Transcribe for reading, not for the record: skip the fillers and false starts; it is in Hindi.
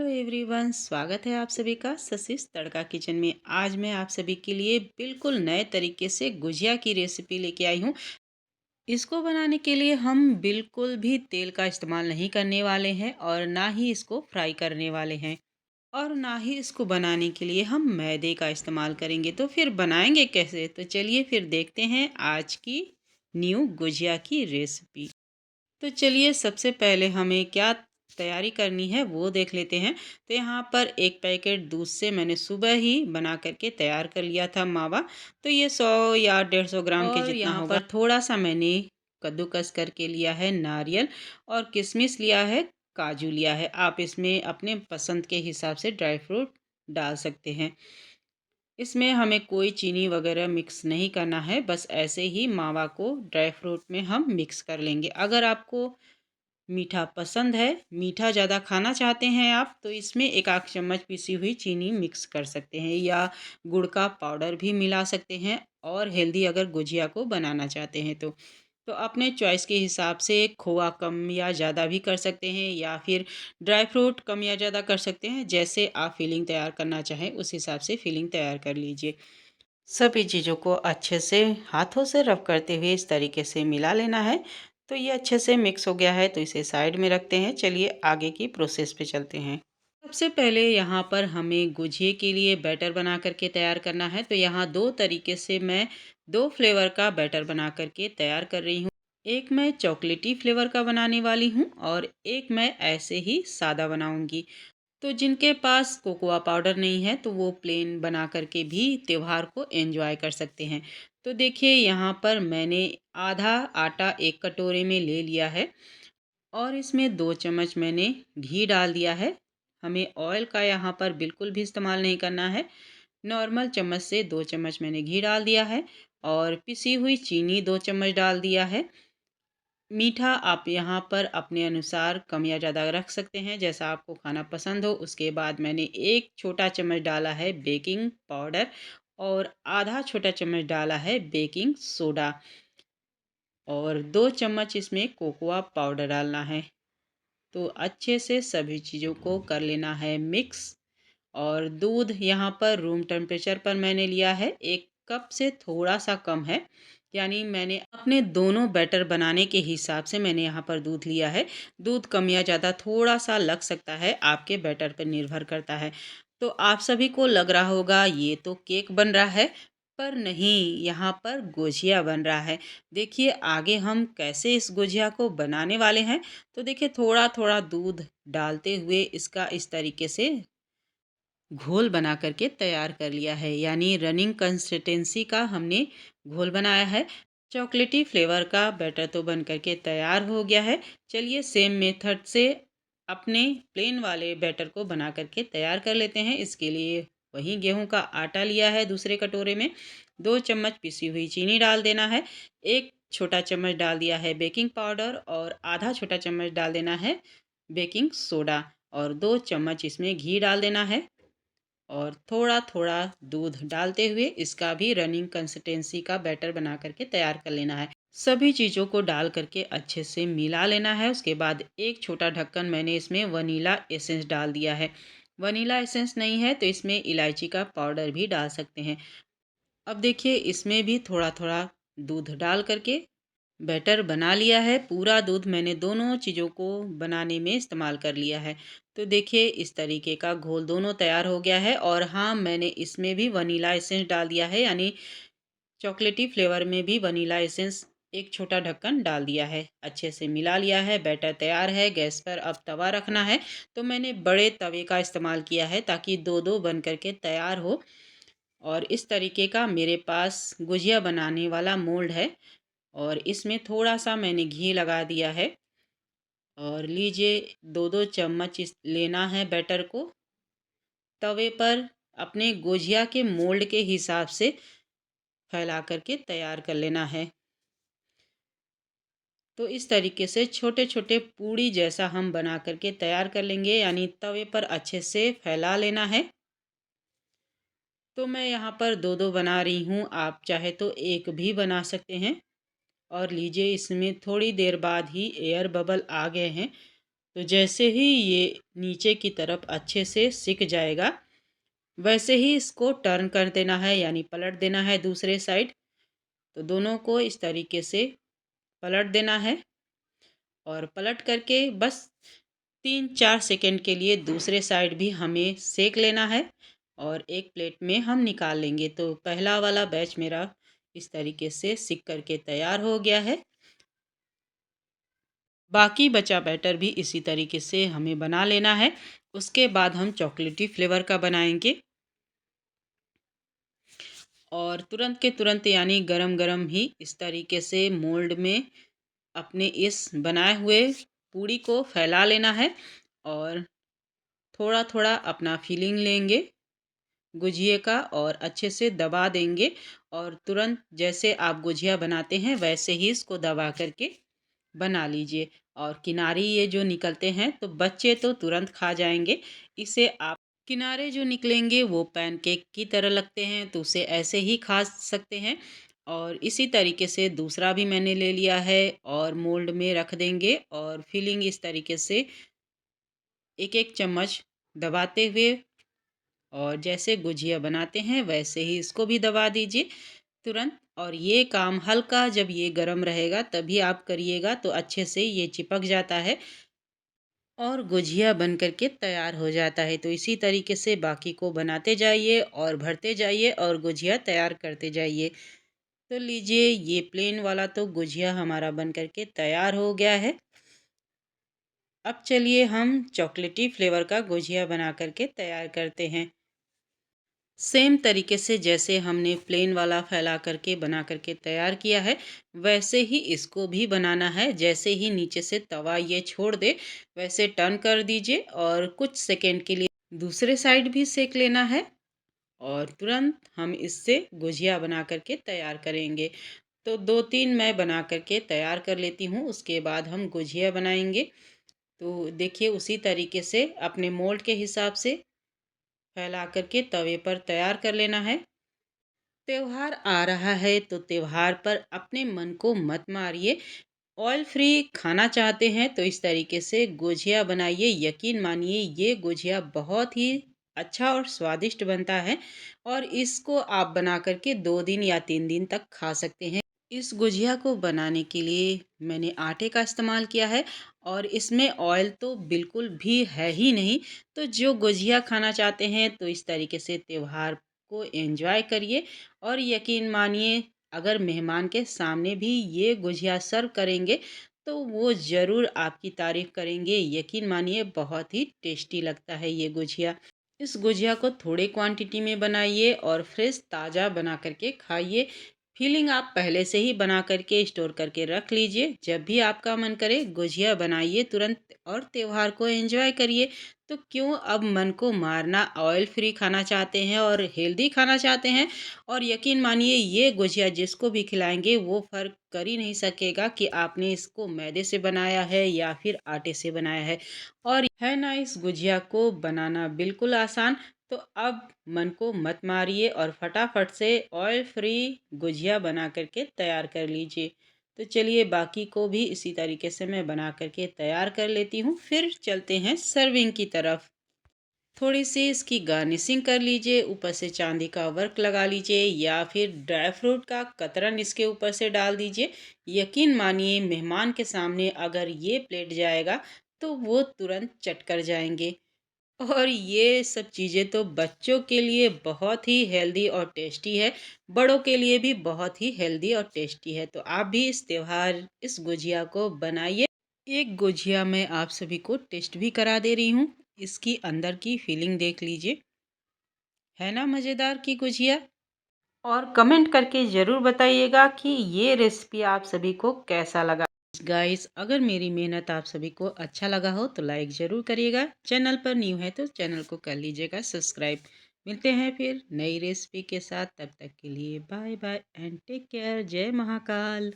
हेलो एवरीवन, स्वागत है आप सभी का ससीस तड़का किचन में। आज मैं आप सभी के लिए बिल्कुल नए तरीके से गुजिया की रेसिपी लेके आई हूँ। इसको बनाने के लिए हम बिल्कुल भी तेल का इस्तेमाल नहीं करने वाले हैं और ना ही इसको फ्राई करने वाले हैं और ना ही इसको बनाने के लिए हम मैदे का इस्तेमाल करेंगे। तो फिर बनाएंगे कैसे? तो चलिए फिर देखते हैं आज की न्यू गुजिया की रेसिपी। तो चलिए सबसे पहले हमें क्या तैयारी करनी है वो देख लेते हैं। तो यहाँ पर एक पैकेट दूध से मैंने सुबह ही बना करके तैयार कर लिया था मावा। तो ये 100 या 150 ग्राम के और जितना यहाँ होगा। पर थोड़ा सा मैंने कद्दूकस करके लिया है नारियल और किशमिश लिया है, काजू लिया है। आप इसमें अपने पसंद के हिसाब से ड्राई फ्रूट डाल सकते हैं। इसमें हमें कोई चीनी वगैरह मिक्स नहीं करना है, बस ऐसे ही मावा को ड्राई फ्रूट में हम मिक्स कर लेंगे। अगर आपको मीठा पसंद है, मीठा ज़्यादा खाना चाहते हैं आप, तो इसमें 1 आध चम्मच पिसी हुई चीनी मिक्स कर सकते हैं या गुड़ का पाउडर भी मिला सकते हैं। और हेल्दी अगर गुजिया को बनाना चाहते हैं तो अपने चॉइस के हिसाब से खोआ कम या ज़्यादा भी कर सकते हैं या फिर ड्राई फ्रूट कम या ज़्यादा कर सकते हैं। जैसे आप फिलिंग तैयार करना चाहें उस हिसाब से फिलिंग तैयार कर लीजिए। सभी चीज़ों को अच्छे से हाथों से रब करते हुए इस तरीके से मिला लेना है। तो ये अच्छे से मिक्स हो गया है, तो इसे साइड में रखते हैं। चलिए आगे की प्रोसेस पे चलते हैं। सबसे पहले यहाँ पर हमें गुझिए के लिए बैटर बना करके तैयार करना है। तो यहाँ 2 तरीके से मैं 2 फ्लेवर का बैटर बना करके तैयार कर रही हूँ। एक मैं चॉकलेटी फ्लेवर का बनाने वाली हूँ और एक मैं ऐसे ही सादा बनाऊँगी। तो जिनके पास कोकोआ पाउडर नहीं है तो वो प्लेन बना करके भी त्योहार को एंजॉय कर सकते हैं। तो देखिए यहाँ पर मैंने आधा आटा एक कटोरे में ले लिया है और इसमें 2 चम्मच मैंने घी डाल दिया है। हमें ऑयल का यहाँ पर बिल्कुल भी इस्तेमाल नहीं करना है। नॉर्मल चम्मच से 2 चम्मच मैंने घी डाल दिया है और पिसी हुई चीनी 2 चम्मच डाल दिया है। मीठा आप यहाँ पर अपने अनुसार कम या ज़्यादा रख सकते हैं, जैसा आपको खाना पसंद हो। उसके बाद मैंने 1 छोटा चम्मच डाला है बेकिंग पाउडर और आधा छोटा चम्मच डाला है बेकिंग सोडा और 2 चम्मच इसमें कोकोआ पाउडर डालना है। तो अच्छे से सभी चीज़ों को कर लेना है मिक्स। और दूध यहाँ पर रूम टेम्परेचर पर मैंने लिया है, 1 कप से थोड़ा-सा कम है। यानी मैंने अपने दोनों बैटर बनाने के हिसाब से मैंने यहाँ पर दूध लिया है। दूध कम या ज़्यादा थोड़ा-सा लग सकता है, आपके बैटर पर निर्भर करता है। तो आप सभी को लग रहा होगा ये तो केक बन रहा है, पर नहीं, यहाँ पर गुझिया बन रहा है। देखिए आगे हम कैसे इस गुझिया को बनाने वाले हैं। तो देखिए थोड़ा-थोड़ा दूध डालते हुए इसका इस तरीके से घोल बना करके तैयार कर लिया है, यानी रनिंग कंसिस्टेंसी का हमने घोल बनाया है। चॉकलेटी फ्लेवर का बैटर तो बन करके तैयार हो गया है। चलिए सेम मेथड से अपने प्लेन वाले बैटर को बना करके तैयार कर लेते हैं। इसके लिए वही गेहूं का आटा लिया है दूसरे कटोरे में, 2 चम्मच पिसी हुई चीनी डाल देना है, 1 छोटा चम्मच डाल दिया है बेकिंग पाउडर और आधा छोटा चम्मच डाल देना है बेकिंग सोडा और 2 चम्मच इसमें घी डाल देना है और थोड़ा-थोड़ा दूध डालते हुए इसका भी रनिंग कंसिस्टेंसी का बैटर बना करके तैयार कर लेना है। सभी चीज़ों को डाल करके अच्छे से मिला लेना है। उसके बाद एक छोटा ढक्कन मैंने इसमें वनीला एसेंस डाल दिया है। वनीला एसेंस नहीं है तो इसमें इलायची का पाउडर भी डाल सकते हैं। अब देखिए इसमें भी थोड़ा-थोड़ा दूध डाल करके बैटर बना लिया है। पूरा दूध मैंने दोनों चीज़ों को बनाने में इस्तेमाल कर लिया है। तो देखिए इस तरीके का घोल दोनों तैयार हो गया है और हाँ, मैंने इसमें भी वनीला एसेंस डाल दिया है, यानी चॉकलेटी फ्लेवर में भी वनीला एसेंस एक छोटा ढक्कन डाल दिया है। अच्छे से मिला लिया है, बैटर तैयार है। गैस पर अब तवा रखना है। तो मैंने बड़े तवे का इस्तेमाल किया है ताकि 2-2 बन करके तैयार हो। और इस तरीके का मेरे पास गुजिया बनाने वाला मोल्ड है और इसमें थोड़ा-सा मैंने घी लगा दिया है और लीजिए 2-2 चम्मच इस लेना है बैटर को, तवे पर अपने गुजिया के मोल्ड के हिसाब से फैला करके तैयार कर लेना है। तो इस तरीके से छोटे-छोटे पूड़ी जैसा हम बना करके तैयार कर लेंगे, यानी तवे पर अच्छे से फैला लेना है। तो मैं यहाँ पर 2-2 बना रही हूँ, आप चाहे तो 1 भी बना सकते हैं। और लीजिए इसमें थोड़ी देर बाद ही एयर बबल आ गए हैं। तो जैसे ही ये नीचे की तरफ अच्छे से सिक जाएगा, वैसे ही इसको टर्न कर देना है, यानी पलट देना है दूसरे साइड। तो दोनों को इस तरीके से पलट देना है और पलट करके बस 3-4 सेकंड के लिए दूसरे साइड भी हमें सेक लेना है और एक प्लेट में हम निकाल लेंगे। तो पहला वाला बैच मेरा इस तरीके से सिक करके तैयार हो गया है। बाकी बचा बैटर भी इसी तरीके से हमें बना लेना है। उसके बाद हम चॉकलेटी फ्लेवर का बनाएंगे और तुरंत के तुरंत यानी गरम गरम ही इस तरीके से मोल्ड में अपने इस बनाए हुए पूड़ी को फैला लेना है और थोड़ा थोड़ा अपना फीलिंग लेंगे गुजिया का और अच्छे से दबा देंगे और तुरंत जैसे आप गुजिया बनाते हैं वैसे ही इसको दबा करके बना लीजिए। और किनारे ये जो निकलते हैं तो बच्चे तो तुरंत खा जाएंगे। इसे आप किनारे जो निकलेंगे वो पैनकेक की तरह लगते हैं, तो उसे ऐसे ही खा सकते हैं। और इसी तरीके से दूसरा भी मैंने ले लिया है और मोल्ड में रख देंगे और फिलिंग इस तरीके से एक एक चम्मच दबाते हुए और जैसे गुजिया बनाते हैं वैसे ही इसको भी दबा दीजिए तुरंत। और ये काम हल्का जब ये गरम रहेगा तभी आप करिएगा, तो अच्छे से ये चिपक जाता है और गुजिया बन कर के तैयार हो जाता है। तो इसी तरीके से बाकी को बनाते जाइए और भरते जाइए और गुजिया तैयार करते जाइए। तो लीजिए ये प्लेन वाला तो गुजिया हमारा बन कर के तैयार हो गया है। अब चलिए हम चॉकलेटी फ्लेवर का गुजिया बना कर के तैयार करते हैं। सेम तरीके से जैसे हमने प्लेन वाला फैला करके बना करके तैयार किया है वैसे ही इसको भी बनाना है। जैसे ही नीचे से तवा ये छोड़ दे वैसे टर्न कर दीजिए और कुछ सेकंड के लिए दूसरे साइड भी सेक लेना है और तुरंत हम इससे गुजिया बना करके तैयार करेंगे। तो 2-3 मैं बना करके तैयार कर लेती हूँ, उसके बाद हम गुजिया बनाएंगे। तो देखिए उसी तरीके से अपने मोल्ड के हिसाब से फैला करके तवे पर तैयार कर लेना है। त्योहार आ रहा है तो त्योहार पर अपने मन को मत मारिए। ऑयल फ्री खाना चाहते हैं तो इस तरीके से गुजिया बनाइए। यकीन मानिए ये गुजिया बहुत ही अच्छा और स्वादिष्ट बनता है और इसको आप बना करके 2 दिन या 3 दिन तक खा सकते हैं। इस गुजिया को बनाने के लिए मैंने आटे का इस्तेमाल किया है और इसमें ऑयल तो बिल्कुल भी है ही नहीं। तो जो गुजिया खाना चाहते हैं तो इस तरीके से त्योहार को एंजॉय करिए और यकीन मानिए अगर मेहमान के सामने भी ये गुजिया सर्व करेंगे तो वो ज़रूर आपकी तारीफ़ करेंगे। यकीन मानिए बहुत ही टेस्टी लगता है ये गुजिया। इस गुजिया को थोड़े क्वांटिटी में बनाइए और फ्रेश ताज़ा बना करके खाइए। फिलिंग आप पहले से ही बना करके स्टोर करके रख लीजिए। जब भी आपका मन करे गुजिया बनाइए तुरंत और त्योहार को एंजॉय करिए। तो क्यों अब मन को मारना, ऑयल फ्री खाना चाहते हैं और हेल्दी खाना चाहते हैं। और यकीन मानिए ये गुजिया जिसको भी खिलाएंगे वो फ़र्क कर ही नहीं सकेगा कि आपने इसको मैदे से बनाया है या फिर आटे से बनाया है। और है ना इस गुजिया को बनाना बिल्कुल आसान। तो अब मन को मत मारिए और फटाफट से ऑयल फ्री गुजिया बना करके तैयार कर लीजिए। तो चलिए बाकी को भी इसी तरीके से मैं बना करके तैयार कर लेती हूँ, फिर चलते हैं सर्विंग की तरफ। थोड़ी सी इसकी गार्निशिंग कर लीजिए, ऊपर से चांदी का वर्क लगा लीजिए या फिर ड्राई फ्रूट का कतरन इसके ऊपर से डाल दीजिए। यकीन मानिए मेहमान के सामने अगर ये प्लेट जाएगा तो वो तुरंत चट कर जाएंगे। और ये सब चीज़ें तो बच्चों के लिए बहुत ही हेल्दी और टेस्टी है, बड़ों के लिए भी बहुत ही हेल्दी और टेस्टी है। तो आप भी इस त्योहार इस गुजिया को बनाइए। एक गुजिया मैं आप सभी को टेस्ट भी करा दे रही हूँ। इसकी अंदर की फीलिंग देख लीजिए, है ना मज़ेदार की गुजिया। और कमेंट करके ज़रूर बताइएगा कि ये रेसिपी आप सभी को कैसा लगा। गाइस अगर मेरी मेहनत आप सभी को अच्छा लगा हो तो लाइक ज़रूर करिएगा। चैनल पर न्यू है तो चैनल को कर लीजिएगा सब्सक्राइब। मिलते हैं फिर नई रेसिपी के साथ, तब तक के लिए bye bye and take care. जय महाकाल।